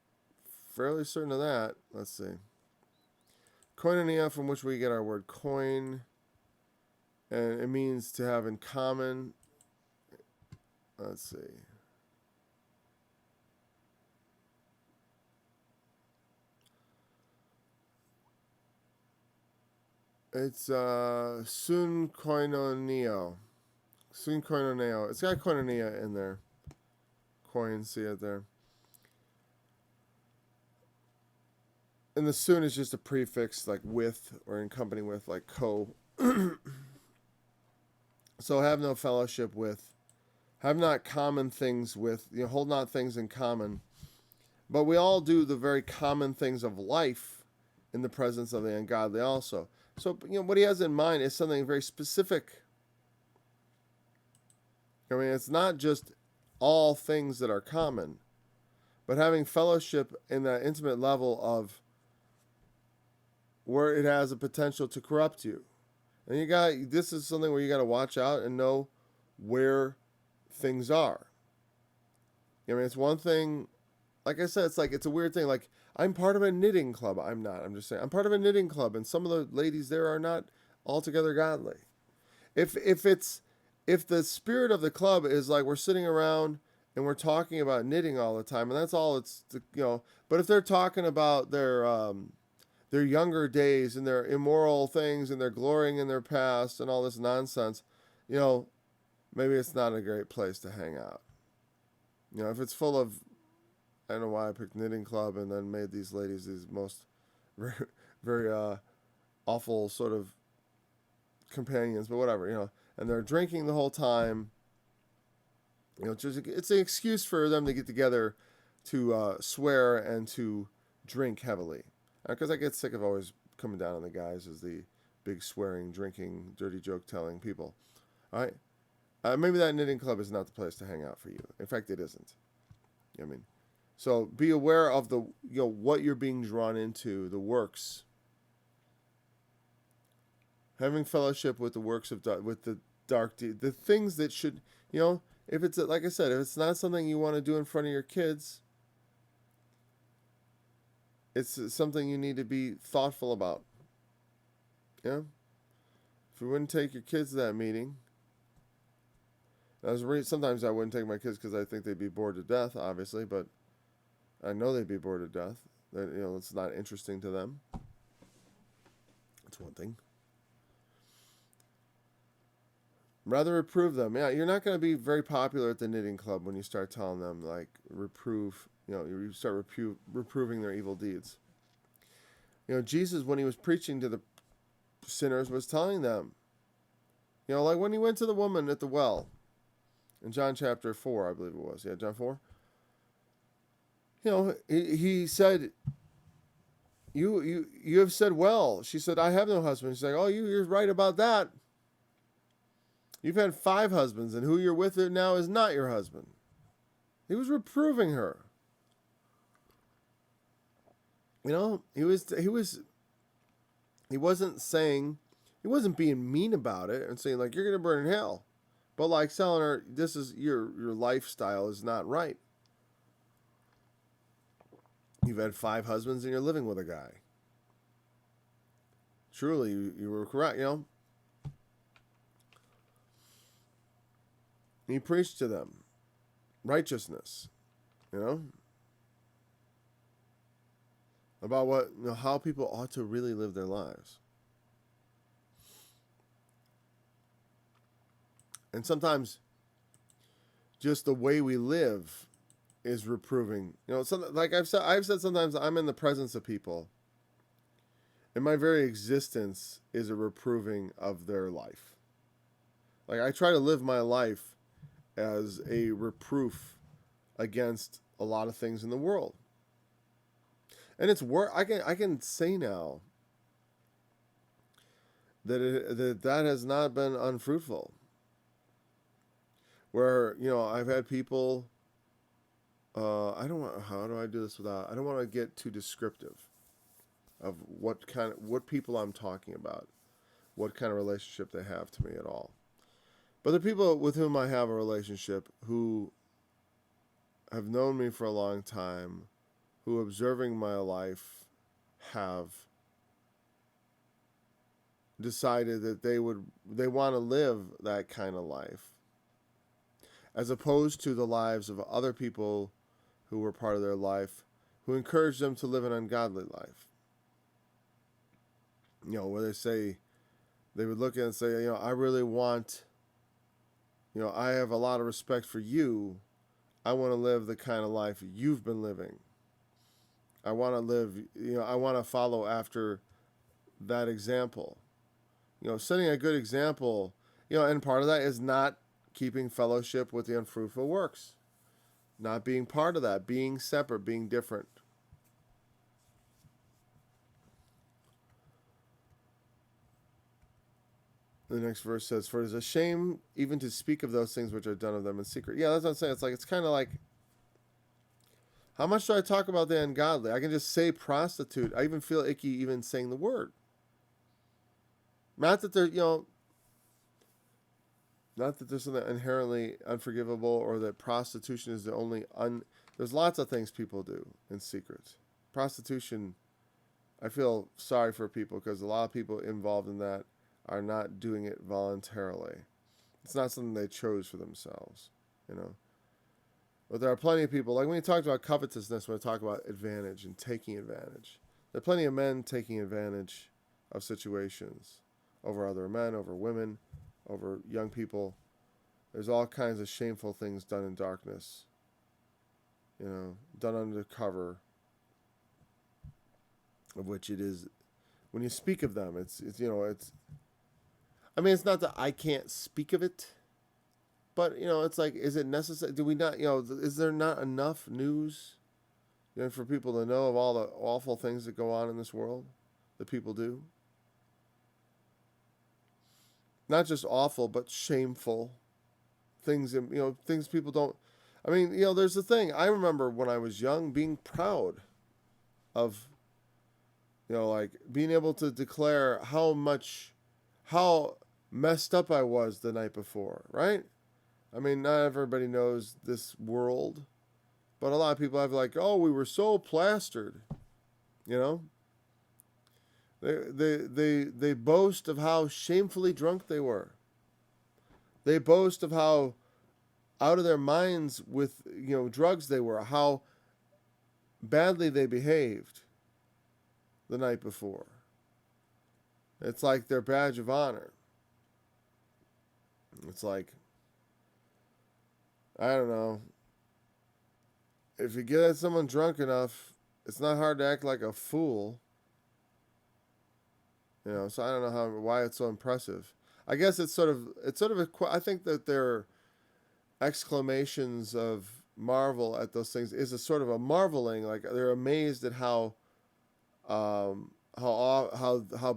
fairly certain of that. Let's see. Koinonia, from which we get our word coin, and it means to have in common. Let's see. It's sun koinoneo. Sun koinoneo. It's got koinonia in there. Coin, see it there. And the soon is just a prefix, like with or in company with, like co. So have no fellowship with, have not common things with, hold not things in common. But we all do the very common things of life in the presence of the ungodly also. So, what he has in mind is something very specific. I mean, it's not just all things that are common, but having fellowship in that intimate level of where it has a potential to corrupt you. And this is something where you got to watch out and know where things are. I mean, it's one thing, like I said, it's a weird thing. Like, I'm part of a knitting club. I'm not. I'm just saying. I'm part of a knitting club, and some of the ladies there are not altogether godly. If the spirit of the club is like we're sitting around and we're talking about knitting all the time, and that's all it's, But if they're talking about their younger days and their immoral things and they're glorying in their past and all this nonsense, maybe it's not a great place to hang out. If it's full of, I don't know why I picked knitting club and then made these ladies these most very, very awful sort of companions, but whatever, and they're drinking the whole time. It's an excuse for them to get together to swear and to drink heavily. Because I get sick of always coming down on the guys as the big swearing, drinking, dirty joke telling people. All right? Maybe that knitting club is not the place to hang out for you. In fact, it isn't. So be aware of the what you're being drawn into, the works. Having fellowship with the works of with the dark deed, the things that should, if it's like I said, if it's not something you want to do in front of your kids, it's something you need to be thoughtful about. Yeah. If you wouldn't take your kids to that meeting, sometimes I wouldn't take my kids because I think they'd be bored to death, obviously, but I know they'd be bored to death. It's not interesting to them. That's one thing. Rather reprove them. Yeah, you're not going to be very popular at the knitting club when you start telling them, like, reprove. You start reproving their evil deeds. Jesus, when he was preaching to the sinners, was telling them, like when he went to the woman at the well in John chapter 4, I believe it was. Yeah, John 4. He said, you have said well. She said, I have no husband. She's like, oh, you're right about that. You've had 5 husbands, and who you're with now is not your husband. He was reproving her. He wasn't being mean about it and saying like you're gonna burn in hell, but like telling her this is your lifestyle is not right. You've had 5 husbands and you're living with a guy. Truly, you were correct. He preached to them righteousness, you know, about what, you know, how people ought to really live their lives. And sometimes just the way we live is reproving. You know, like I've said sometimes I'm in the presence of people, and my very existence is a reproving of their life. Like I try to live my life as a reproof against a lot of things in the world. And it's I can say now that that has not been unfruitful. Where, you know, I've had people, how do I do this without, I don't want to get too descriptive of what people I'm talking about, what kind of relationship they have to me at all. But the people with whom I have a relationship who have known me for a long time, who observing my life have decided that they want to live that kind of life, as opposed to the lives of other people who were part of their life, who encouraged them to live an ungodly life. You know, where they would look at it and say, you know, I really want, you know, I have a lot of respect for you. I want to live the kind of life you've been living. I want to live, you know, I want to follow after that example. You know, setting a good example, you know, and part of that is not keeping fellowship with the unfruitful works. Not being part of that, being separate, being different. The next verse says, for it is a shame even to speak of those things which are done of them in secret. Yeah, that's what I'm saying. It's kind of like, how much do I talk about the ungodly? I can just say prostitute. I even feel icky even saying the word. Not that they're, you know, not that there's something inherently unforgivable or that prostitution is the only there's lots of things people do in secret. Prostitution, I feel sorry for people because a lot of people involved in that are not doing it voluntarily. It's not something they chose for themselves, you know. But there are plenty of people, like when you talked about covetousness, when we talk about advantage and taking advantage, there are plenty of men taking advantage of situations over other men, over women, over young people. There's all kinds of shameful things done in darkness, you know, done under cover, of which it is, when you speak of them, it's you know, I mean, it's not that I can't speak of it, but, you know, it's like, is it necessary? Do we not, you know, is there not enough news, you know, for people to know of all the awful things that go on in this world that people do? Not just awful, but shameful things, you know, things people don't. I mean, you know, there's the thing. I remember when I was young being proud of, you know, like being able to declare how messed up I was the night before, right? I mean, not everybody knows this world, but a lot of people have like, oh, we were so plastered, you know? They boast of how shamefully drunk they were. They boast of how out of their minds with, you know, drugs they were, how badly they behaved the night before. It's like their badge of honor. It's like, I don't know. If you get someone drunk enough, it's not hard to act like a fool. You know, so I don't know why it's so impressive. I guess it's sort of I think that their exclamations of marvel at those things is a sort of a marveling, like they're amazed at how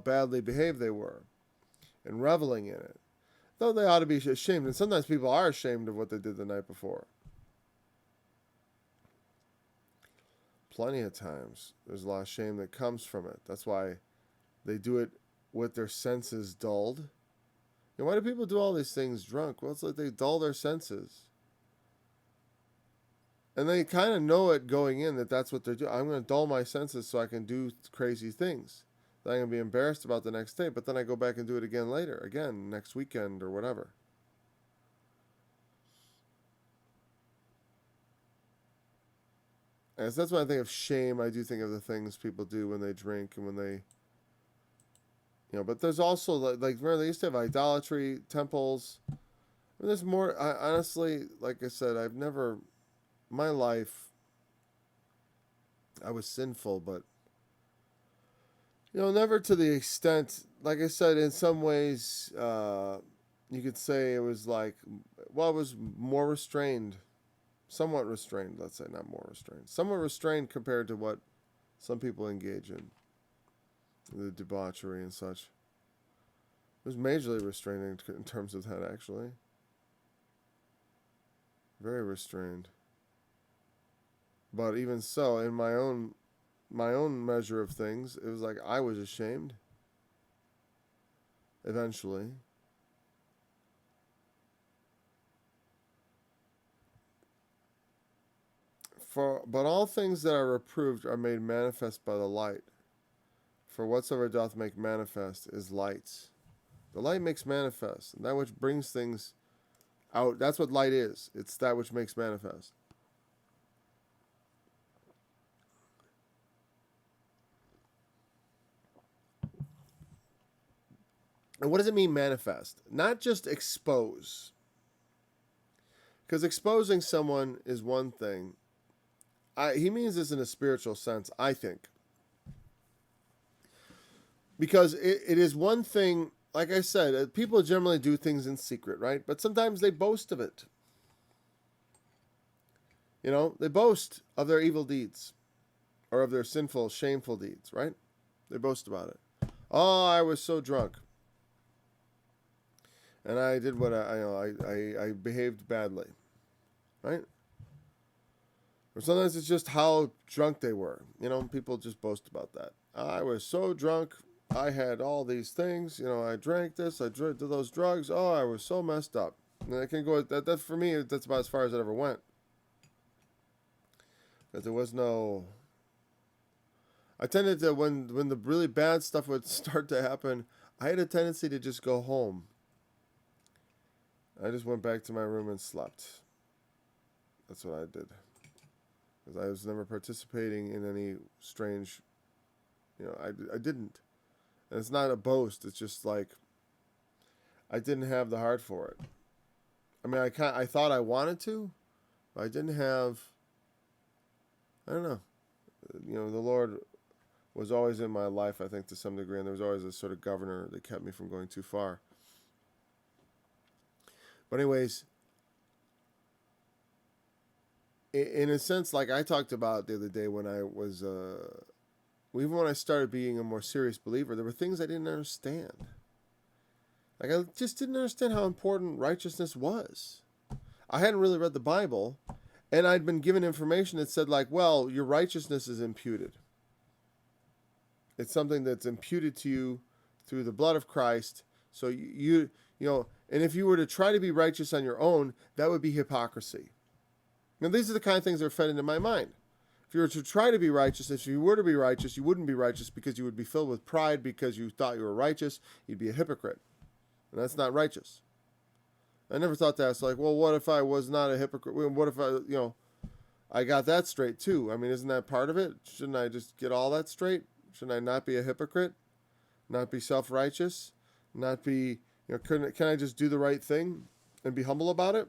badly behaved they were, and reveling in it. Though they ought to be ashamed, and sometimes people are ashamed of what they did the night before. Plenty of times, there's a lot of shame that comes from it. That's why they do it with their senses dulled. And why do people do all these things drunk? Well, it's like they dull their senses. And they kind of know it going in that that's what they're doing. I'm going to dull my senses so I can do crazy things that I'm going to be embarrassed about the next day. But then I go back and do it again later, again, next weekend or whatever. And so that's when I think of shame. I do think of the things people do when they drink and when they, but there's also remember they used to have idolatry temples. There's more. Honestly, like I said, my life, I was sinful, but never to the extent. Like I said, in some ways, you could say it was it was more restrained. Somewhat restrained, let's say, not more restrained. Somewhat restrained compared to what some people engage in. The debauchery and such. It was majorly restrained in terms of that, actually. Very restrained. But even so, in my own measure of things, it was like I was ashamed. Eventually. But all things that are reproved are made manifest by the light. For whatsoever doth make manifest is light. The light makes manifest, and that which brings things out, that's what light is. It's that which makes manifest. And what does it mean manifest? Not just expose. Because exposing someone is one thing. He means this in a spiritual sense, I think. Because it is one thing, like I said, people generally do things in secret, right? But sometimes they boast of it. They boast of their evil deeds or of their sinful, shameful deeds, right? They boast about it. Oh, I was so drunk. And I did what I behaved badly, right? Or sometimes it's just how drunk they were. People just boast about that. I was so drunk. I had all these things. I drank this. I did those drugs. Oh, I was so messed up. And I can go. That for me, that's about as far as it ever went. Because there was no. I tended to when the really bad stuff would start to happen, I had a tendency to just go home. I just went back to my room and slept. That's what I did. Because I was never participating in any strange, I didn't. And it's not a boast. It's just like, I didn't have the heart for it. I mean, I thought I wanted to, but I didn't have, I don't know. The Lord was always in my life, I think, to some degree, and there was always a sort of governor that kept me from going too far. But anyways, in a sense, like I talked about the other day when I was, even when I started being a more serious believer, there were things I didn't understand. Like I just didn't understand how important righteousness was. I hadn't really read the Bible, and I'd been given information that said well, your righteousness is imputed. It's something that's imputed to you through the blood of Christ. So you and if you were to try to be righteous on your own, that would be hypocrisy. Now, these are the kind of things that are fed into my mind. If you were to try to be righteous, if you were to be righteous, you wouldn't be righteous because you would be filled with pride because you thought you were righteous. You'd be a hypocrite. And that's not righteous. I never thought that. It's like, well, what if I was not a hypocrite? What if I got that straight too? I mean, isn't that part of it? Shouldn't I just get all that straight? Shouldn't I not be a hypocrite? Not be self-righteous? Not be, can I just do the right thing and be humble about it?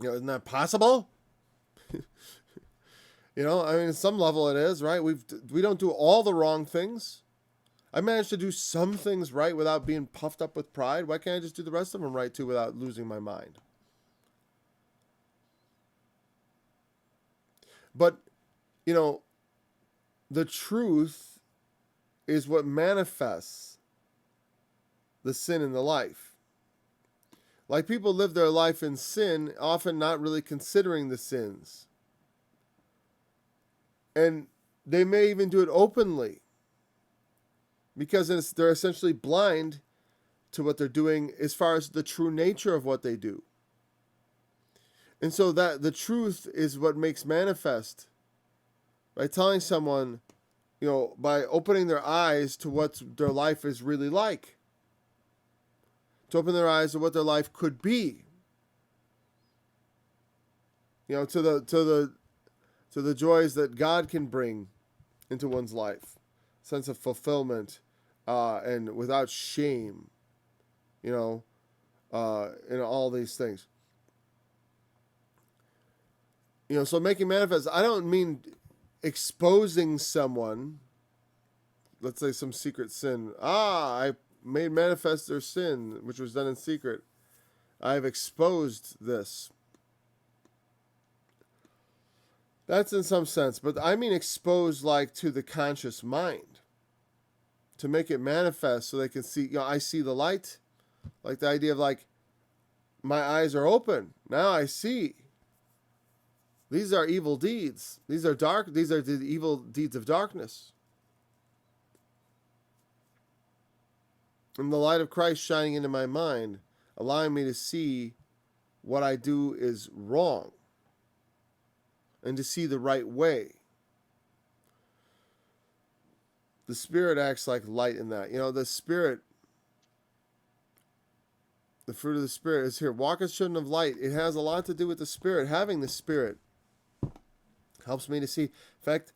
Isn't that possible? I mean, at some level it is, right? We don't do all the wrong things. I managed to do some things right without being puffed up with pride. Why can't I just do the rest of them right too without losing my mind? But, the truth is what manifests the sin in the life. Like people live their life in sin, often not really considering the sins. And they may even do it openly because they're essentially blind to what they're doing as far as the true nature of what they do. And so that the truth is what makes manifest by telling someone, by opening their eyes to what their life is really like. To open their eyes to what their life could be. To the to the joys that God can bring into one's life. Sense of fulfillment and without shame, in all these things. So making manifest, I don't mean exposing someone, let's say some secret sin. I made manifest their sin, which was done in secret. I've exposed this. That's in some sense, but I mean exposed like to the conscious mind, to make it manifest so they can see, I see the light, like the idea of like, my eyes are open, now I see. These are evil deeds. These are the evil deeds of darkness. And the light of Christ shining into my mind, allowing me to see what I do is wrong and to see the right way. The Spirit acts like light in that. The Spirit, the fruit of the Spirit is here. Walk as children of light. It has a lot to do with the Spirit. Having the Spirit helps me to see. In fact,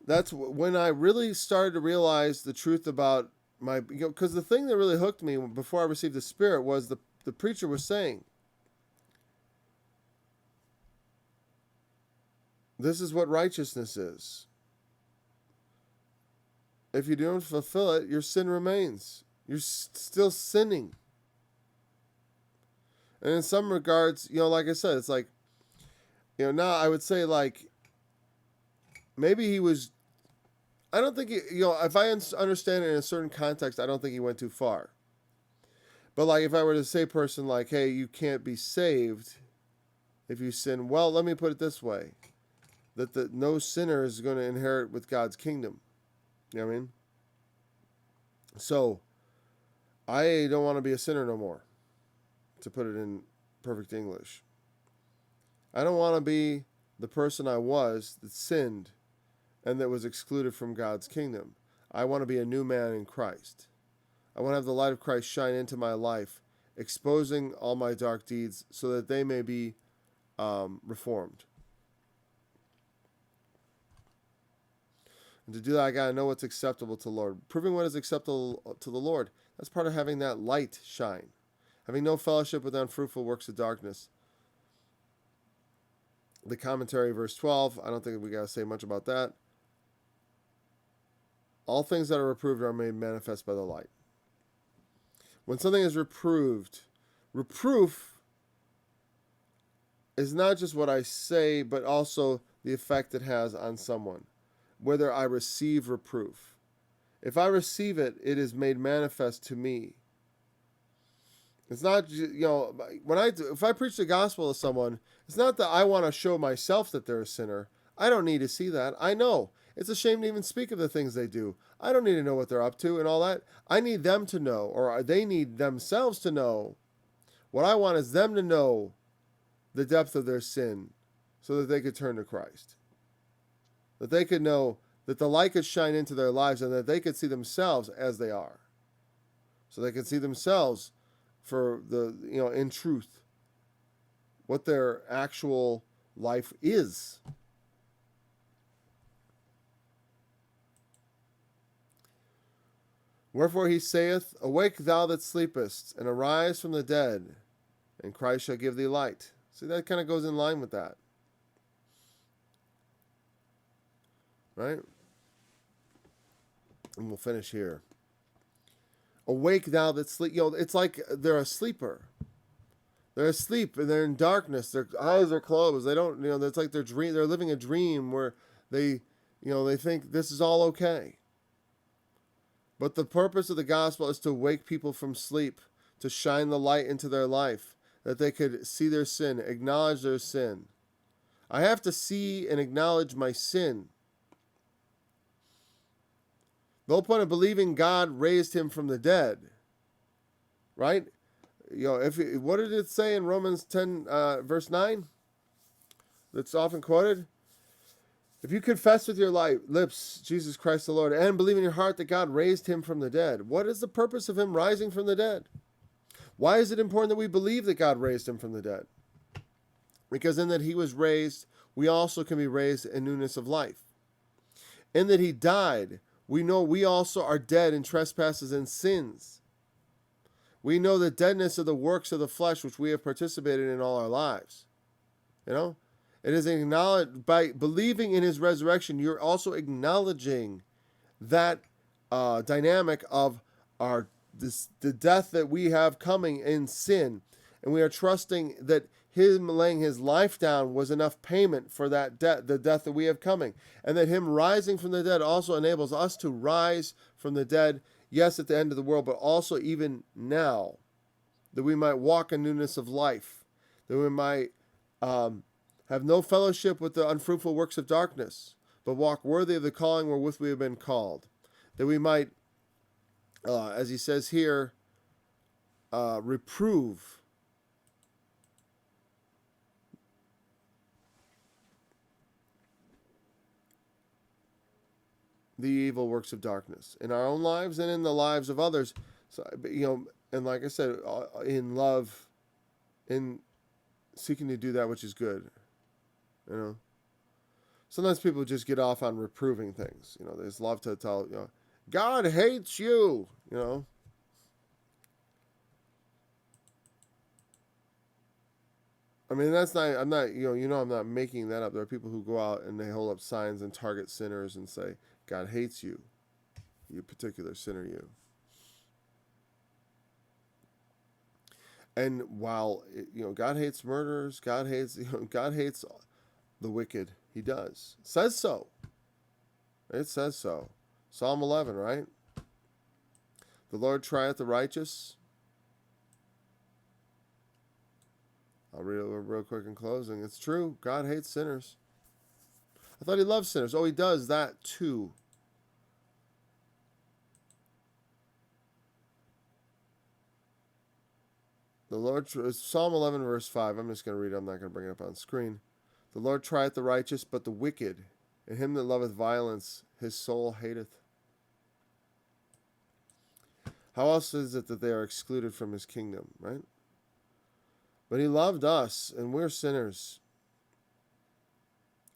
that's when I really started to realize the truth about my, because the thing that really hooked me before I received the Spirit was the preacher was saying, this is what righteousness is. If you don't fulfill it, your sin remains. You're still sinning. And in some regards, like I said, it's like, now I would say like, maybe he was, I don't think if I understand it in a certain context, I don't think he went too far. But like if I were to say person like, hey, you can't be saved if you sin. Well, let me put it this way, that no sinner is going to inherit with God's kingdom. You know what I mean? So I don't want to be a sinner no more, to put it in perfect English. I don't want to be the person I was that sinned and that was excluded from God's kingdom. I want to be a new man in Christ. I want to have the light of Christ shine into my life, exposing all my dark deeds so that they may be reformed. And to do that, I got to know what's acceptable to the Lord. Proving what is acceptable to the Lord, that's part of having that light shine. Having no fellowship with unfruitful works of darkness. The commentary, verse 12, I don't think we got to say much about that. All things that are reproved are made manifest by the light. When something is reproved, reproof is not just what I say, but also the effect it has on someone, whether I receive reproof. If I receive it, it is made manifest to me. It's not, if I preach the gospel to someone, it's not that I want to show myself that they're a sinner. I don't need to see that. I know. It's a shame to even speak of the things they do. I don't need to know what they're up to and all that. I need them to know, or they need themselves to know. What I want is them to know the depth of their sin so that they could turn to Christ. That they could know that the light could shine into their lives and that they could see themselves as they are. So they could see themselves for in truth, what their actual life is. Wherefore he saith, awake thou that sleepest, and arise from the dead, and Christ shall give thee light. See, that kind of goes in line with that. Right? And we'll finish here. Awake thou that sleep. It's like they're a sleeper. They're asleep and they're in darkness. Their eyes are closed. They don't, it's like they're living a dream where they think this is all okay. But the purpose of the gospel is to wake people from sleep, to shine the light into their life, that they could see their sin, acknowledge their sin. I have to see and acknowledge my sin. The whole point of believing God raised him from the dead, right? What did it say in Romans 10, verse 9? That's often quoted. If you confess with your lips Jesus Christ the Lord and believe in your heart that God raised him from the dead, what is the purpose of him rising from the dead? Why is it important that we believe that God raised him from the dead? Because in that he was raised, we also can be raised in newness of life. In that he died, we know we also are dead in trespasses and sins. We know the deadness of the works of the flesh which we have participated in all our lives. You know? It is acknowledged by believing in his resurrection, you're also acknowledging that dynamic of the death that we have coming in sin. And we are trusting that him laying his life down was enough payment for that death, the death that we have coming. And that him rising from the dead also enables us to rise from the dead, yes, at the end of the world, but also even now, that we might walk in newness of life, that we might have no fellowship with the unfruitful works of darkness, but walk worthy of the calling wherewith we have been called, that we might, as he says here, reprove the evil works of darkness in our own lives and in the lives of others. So, and like I said, in love, in seeking to do that which is good. Sometimes people just get off on reproving things. They just love to tell, God hates you, I mean, that's not, I'm not, I'm not making that up. There are people who go out and they hold up signs and target sinners and say, God hates you, you particular sinner, you. And while, God hates murderers, God hates the wicked. He does. It says so. It says so. Psalm 11, right? The Lord trieth the righteous. I'll read it real quick in closing. It's true. God hates sinners. I thought he loved sinners. Oh, he does that too. The Lord, Psalm 11, verse 5. I'm just going to read it. I'm not going to bring it up on screen. The Lord trieth the righteous, but the wicked, and him that loveth violence, his soul hateth. How else is it that they are excluded from his kingdom, right? But he loved us, and we're sinners.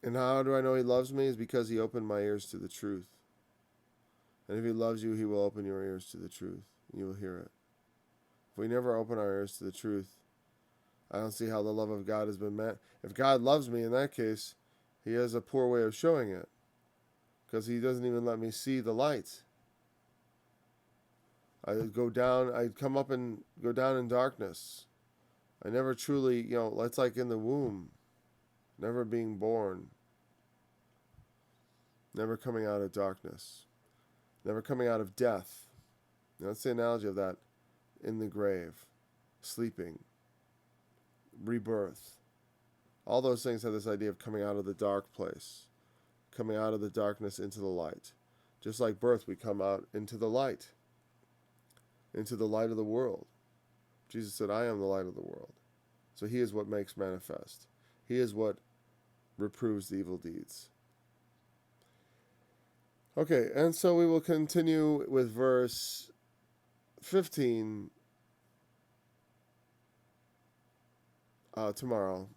And how do I know he loves me? Is because he opened my ears to the truth. And if he loves you, he will open your ears to the truth, and you will hear it. If we never open our ears to the truth, I don't see how the love of God has been met. If God loves me, in that case, he has a poor way of showing it, because he doesn't even let me see the light. I'd come up and go down in darkness. I never truly, it's like in the womb, never being born, never coming out of darkness, never coming out of death. That's the analogy of that. In the grave, sleeping, rebirth. All those things have this idea of coming out of the dark place, coming out of the darkness into the light. Just like birth, we come out into the light of the world. Jesus said, I am the light of the world. So he is what makes manifest. He is what reproves the evil deeds. Okay, and so we will continue with verse 15 tomorrow.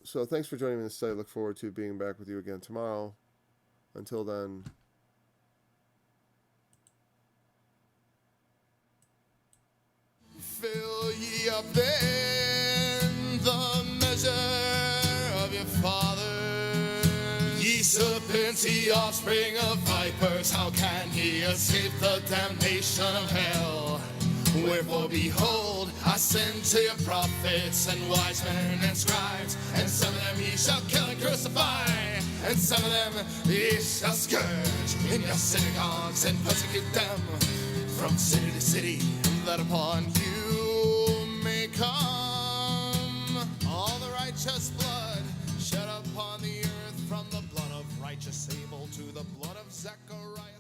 So thanks for joining me this study. I look forward to being back with you again tomorrow. Until then, fill ye up then the measure of your father. Ye serpents, ye offspring of vipers, how can ye escape the damnation of hell? Wherefore, behold, I send to you prophets and wise men and scribes, and some of them ye shall kill and crucify, and some of them ye shall scourge in your synagogues and persecute them from city to city, that upon you may come all the righteous blood shed upon the earth, from the blood of righteous Abel to the blood of Zechariah.